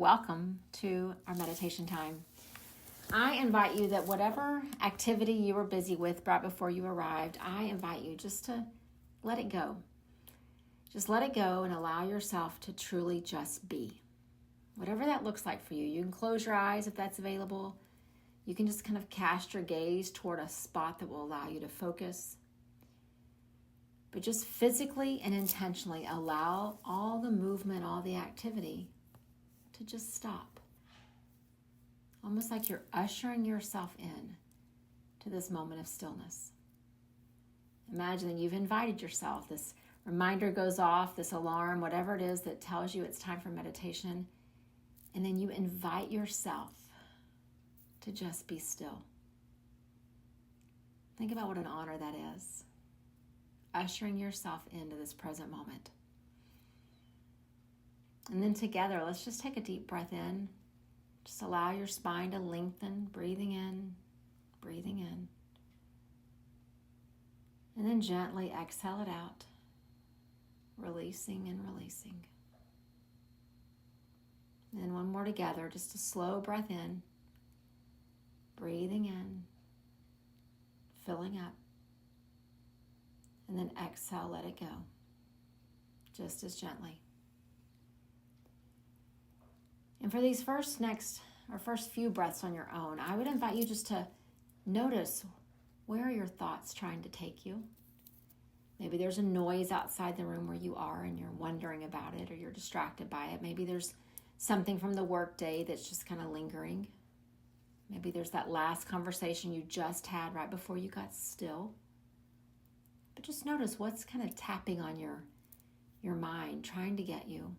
welcome to our meditation time. I invite you that whatever activity you were busy with right before you arrived, I invite you just to let it go. Just let it go and allow yourself to truly just be. Whatever that looks like for you. You can close your eyes if that's available. You can just kind of cast your gaze toward a spot that will allow you to focus. But just physically and intentionally allow all the movement, all the activity to just stop. Almost like you're ushering yourself in to this moment of stillness. Imagine that you've invited yourself. This reminder goes off, this alarm, whatever it is that tells you it's time for meditation. And then you invite yourself to just be still. Think about what an honor that is. Ushering yourself into this present moment. And then together, let's just take a deep breath in. Just allow your spine to lengthen, breathing in, breathing in. And then gently exhale it out, releasing and releasing. And then one more together, just a slow breath in, breathing in, filling up. And then exhale, let it go, just as gently. And for these first few breaths on your own, I would invite you just to notice, where are your thoughts trying to take you? Maybe there's a noise outside the room where you are and you're wondering about it or you're distracted by it. Maybe there's something from the work day that's just kind of lingering. Maybe there's that last conversation you just had right before you got still. But just notice what's kind of tapping on your mind, trying to get you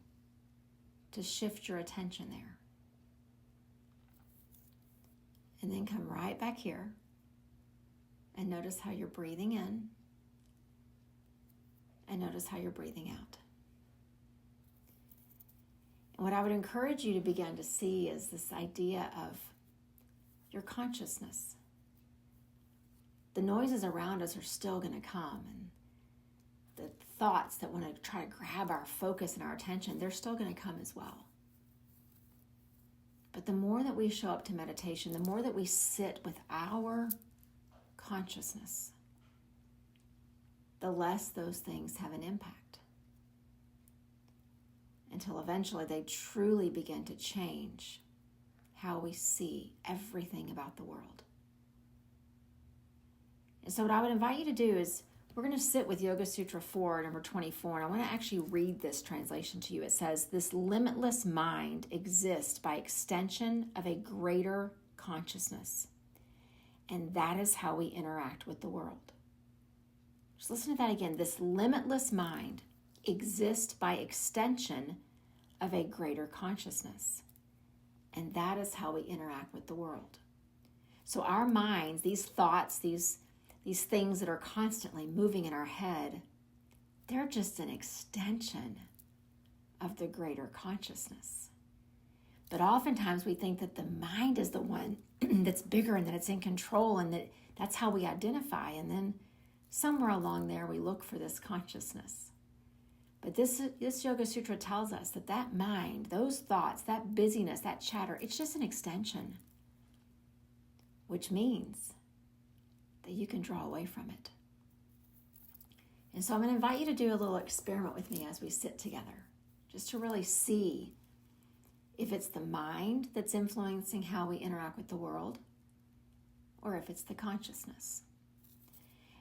to shift your attention there. And then come right back here and notice how you're breathing in and notice how you're breathing out. And what I would encourage you to begin to see is this idea of your consciousness. The noises around us are still going to come, and the thoughts that want to try to grab our focus and our attention, they're still going to come as well. But the more that we show up to meditation, the more that we sit with our consciousness, the less those things have an impact. Until eventually they truly begin to change how we see everything about the world. And so what I would invite you to do is, we're going to sit with Yoga Sutra 4, number 24, and I want to actually read this translation to you. It says, "This limitless mind exists by extension of a greater consciousness, and that is how we interact with the world." Just listen to that again. This limitless mind exists by extension of a greater consciousness, and that is how we interact with the world. So our minds, these thoughts, these things that are constantly moving in our head, they're just an extension of the greater consciousness. But oftentimes we think that the mind is the one that's bigger and that it's in control and that's how we identify. And then somewhere along there we look for this consciousness. But this Yoga Sutra tells us that mind, those thoughts, that busyness, that chatter, it's just an extension, which means that you can draw away from it. And so I'm going to invite you to do a little experiment with me as we sit together, just to really see if it's the mind that's influencing how we interact with the world, or if it's the consciousness.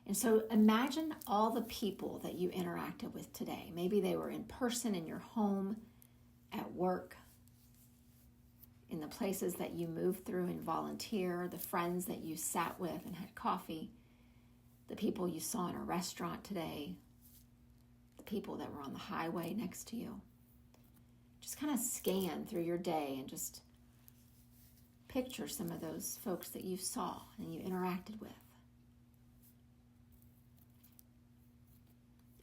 And so imagine all the people that you interacted with today. Maybe they were in person, in your home, at work, in the places that you moved through and volunteer, the friends that you sat with and had coffee, the people you saw in a restaurant today, the people that were on the highway next to you. Just kind of scan through your day and just picture some of those folks that you saw and you interacted with.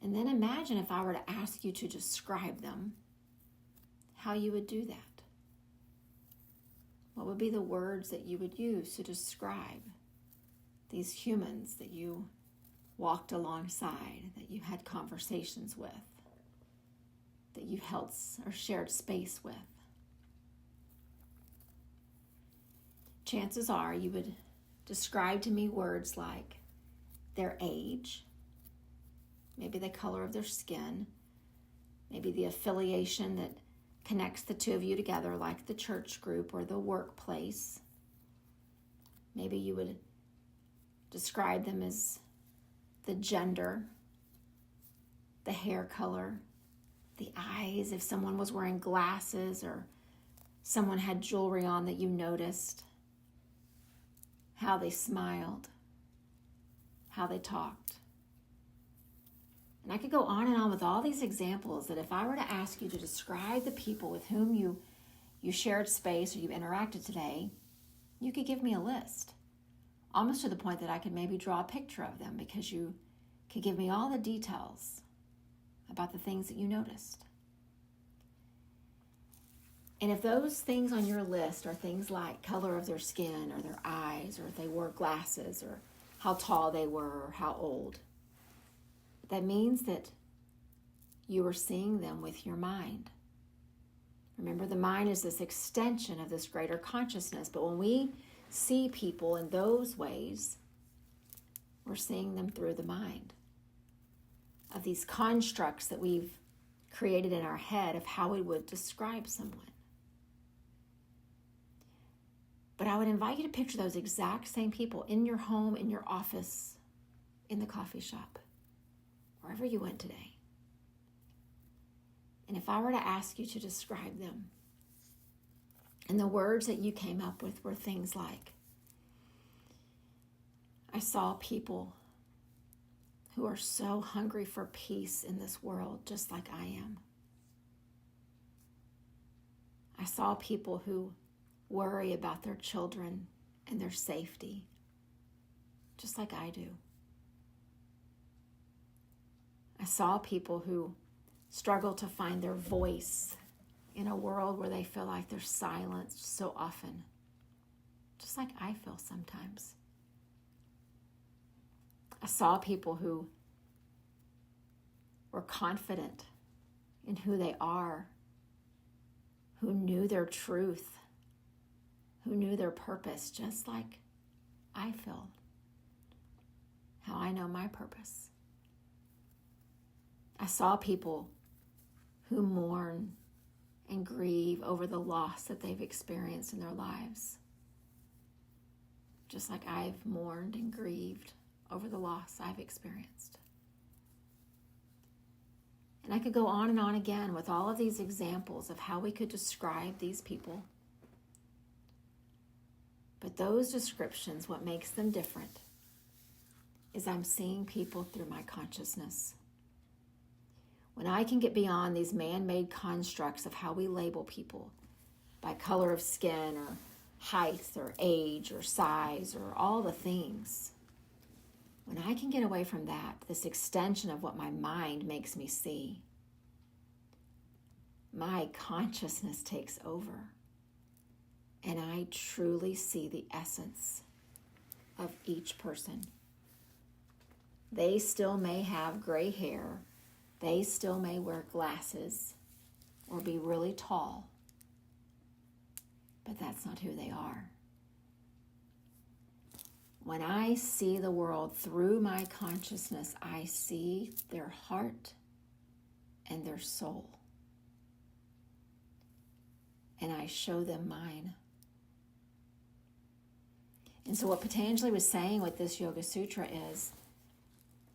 And then imagine if I were to ask you to describe them, how you would do that. What would be the words that you would use to describe these humans that you walked alongside, that you had conversations with, that you held or shared space with? chances are you would describe to me words like their age, maybe the color of their skin, maybe the affiliation that connects the two of you together, like the church group or the workplace. Maybe you would describe them as the gender, the hair color, the eyes, if someone was wearing glasses or someone had jewelry on that you noticed, how they smiled, how they talked. And I could go on and on with all these examples that if I were to ask you to describe the people with whom you shared space or you interacted today, you could give me a list, almost to the point that I could maybe draw a picture of them because you could give me all the details about the things that you noticed. And if those things on your list are things like color of their skin or their eyes or if they wore glasses or how tall they were or how old, that means that you are seeing them with your mind. Remember, the mind is this extension of this greater consciousness, but when we see people in those ways, we're seeing them through the mind of these constructs that we've created in our head of how we would describe someone. But I would invite you to picture those exact same people in your home, in your office, in the coffee shop, wherever you went today. And if I were to ask you to describe them, and the words that you came up with were things like, I saw people who are so hungry for peace in this world, just like I am. I saw people who worry about their children and their safety, just like I do. I saw people who struggle to find their voice in a world where they feel like they're silenced so often, just like I feel sometimes. I saw people who were confident in who they are, who knew their truth, who knew their purpose, just like I feel how I know my purpose. I saw people who mourn and grieve over the loss that they've experienced in their lives, just like I've mourned and grieved over the loss I've experienced. And I could go on and on again with all of these examples of how we could describe these people. But those descriptions, what makes them different is I'm seeing people through my consciousness. When I can get beyond these man-made constructs of how we label people by color of skin or height or age or size or all the things, when I can get away from that, this extension of what my mind makes me see, my consciousness takes over. And I truly see the essence of each person. They still may have gray hair. They still may wear glasses or be really tall. But that's not who they are. When I see the world through my consciousness, I see their heart and their soul. And I show them mine. And so what Patanjali was saying with this Yoga Sutra is,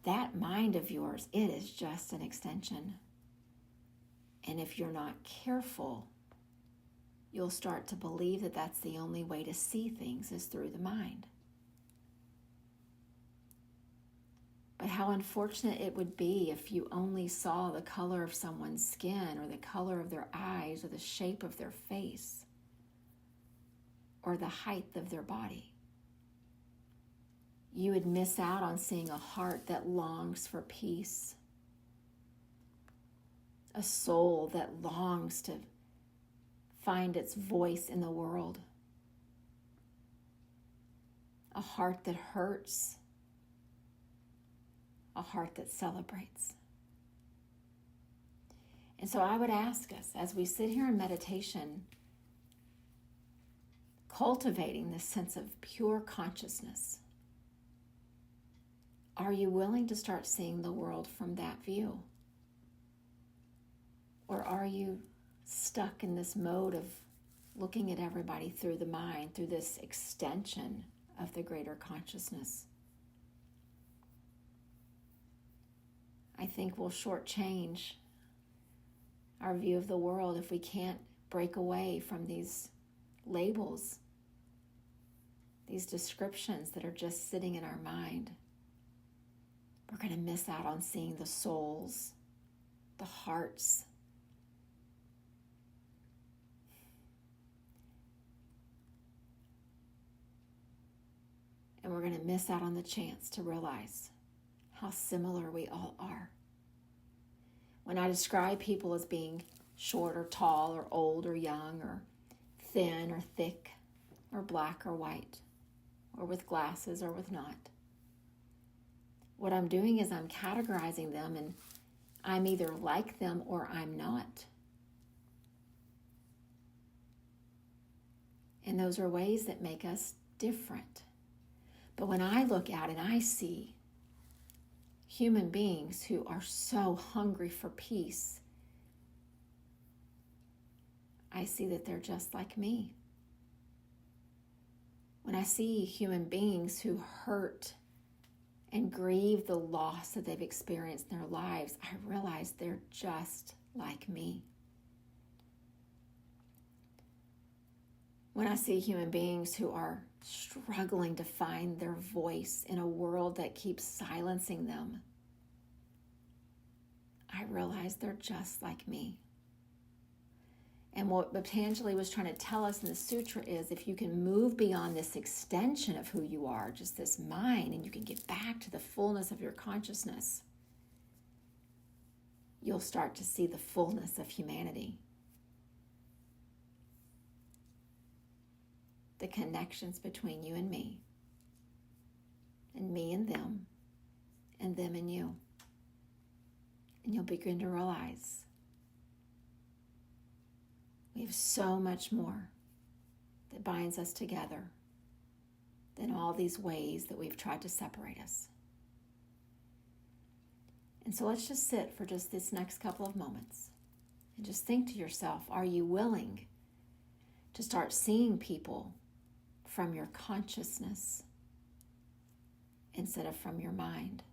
that mind of yours, it is just an extension. And if you're not careful, you'll start to believe that that's the only way to see things is through the mind. But how unfortunate it would be if you only saw the color of someone's skin or the color of their eyes or the shape of their face or the height of their body. You would miss out on seeing a heart that longs for peace, a soul that longs to find its voice in the world, a heart that hurts, a heart that celebrates. And so I would ask us, as we sit here in meditation, cultivating this sense of pure consciousness? Are you willing to start seeing the world from that view? Or are you stuck in this mode of looking at everybody through the mind, through this extension of the greater consciousness? I think we'll shortchange our view of the world if we can't break away from these labels, these descriptions that are just sitting in our mind. We're going to miss out on seeing the souls, the hearts. And we're going to miss out on the chance to realize how similar we all are. When I describe people as being short or tall or old or young or thin or thick or black or white or with glasses or with not, what I'm doing is I'm categorizing them, and I'm either like them or I'm not. And those are ways that make us different. But when I look out and I see human beings who are so hungry for peace, I see that they're just like me. When I see human beings who hurt and grieve the loss that they've experienced in their lives, I realize they're just like me. When I see human beings who are struggling to find their voice in a world that keeps silencing them, I realize they're just like me. And what Patanjali was trying to tell us in the sutra is, if you can move beyond this extension of who you are, just this mind, and you can get back to the fullness of your consciousness, you'll start to see the fullness of humanity. The connections between you and me and them, and them and you. And you'll begin to realize we have so much more that binds us together than all these ways that we've tried to separate us. And so let's just sit for just this next couple of moments and just think to yourself, are you willing to start seeing people from your consciousness instead of from your mind?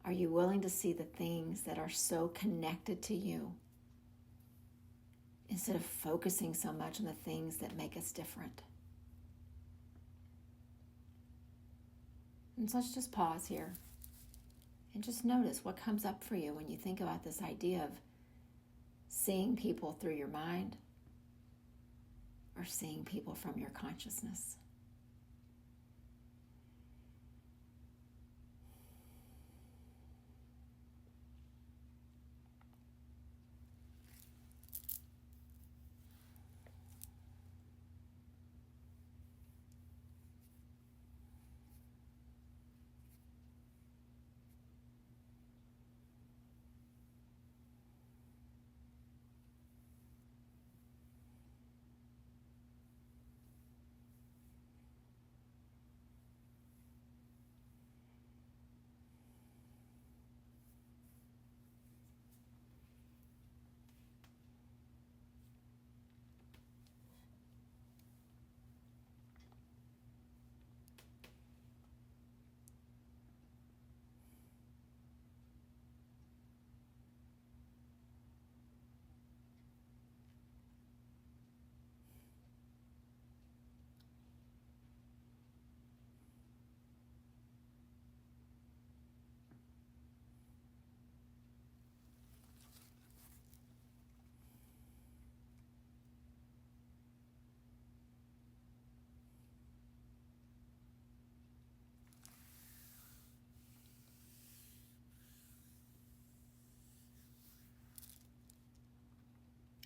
Are you willing to see the things that are so connected to you instead of focusing so much on the things that make us different? And so let's just pause here and just notice what comes up for you when you think about this idea of seeing people through your mind or seeing people from your consciousness.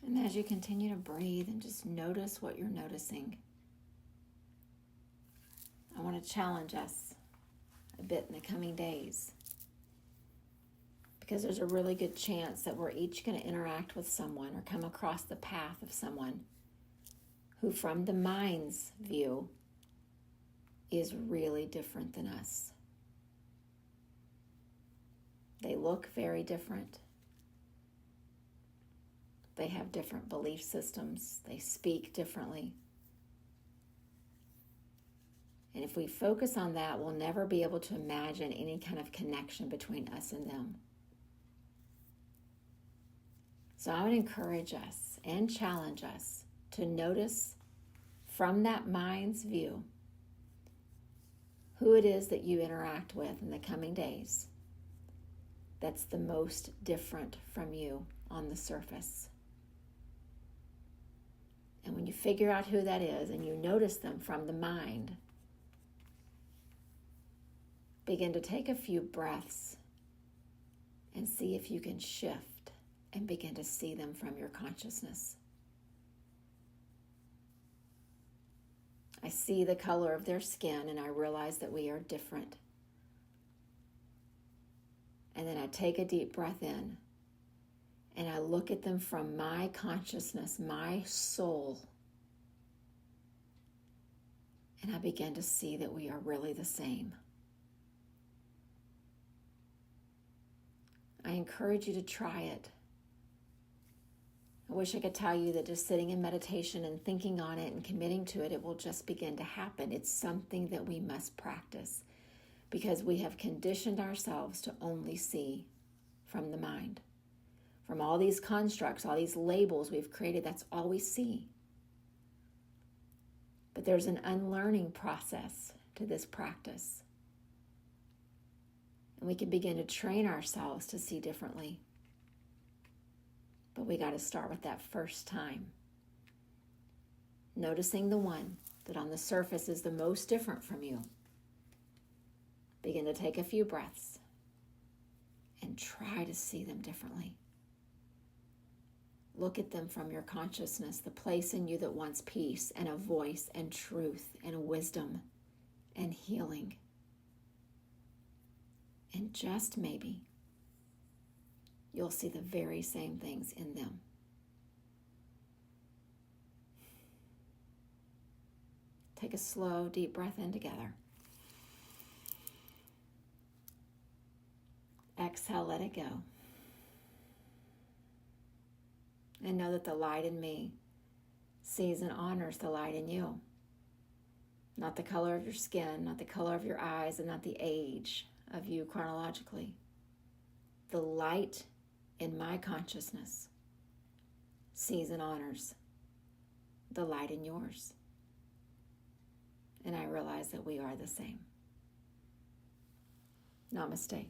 And as you continue to breathe and just notice what you're noticing, I want to challenge us a bit in the coming days, because there's a really good chance that we're each going to interact with someone or come across the path of someone who from the mind's view is really different than us. They look very different. They have different belief systems. They speak differently. And if we focus on that, we'll never be able to imagine any kind of connection between us and them. So I would encourage us and challenge us to notice from that mind's view who it is that you interact with in the coming days that's the most different from you on the surface. And when you figure out who that is and you notice them from the mind, begin to take a few breaths and see if you can shift and begin to see them from your consciousness. I see the color of their skin and I realize that we are different. And then I take a deep breath in and I look at them from my consciousness, my soul. And I begin to see that we are really the same. I encourage you to try it. I wish I could tell you that just sitting in meditation and thinking on it and committing to it, it will just begin to happen. It's something that we must practice because we have conditioned ourselves to only see from the mind. From all these constructs, all these labels we've created, that's all we see. But there's an unlearning process to this practice. And we can begin to train ourselves to see differently. But we got to start with that first time. Noticing the one that on the surface is the most different from you. Begin to take a few breaths and try to see them differently. Look at them from your consciousness, the place in you that wants peace and a voice and truth and wisdom and healing. And just maybe, you'll see the very same things in them. Take a slow, deep breath in together. Exhale, let it go. And know that the light in me sees and honors the light in you. Not the color of your skin, not the color of your eyes, and not the age of you chronologically. The light in my consciousness sees and honors the light in yours. And I realize that we are the same. Namaste.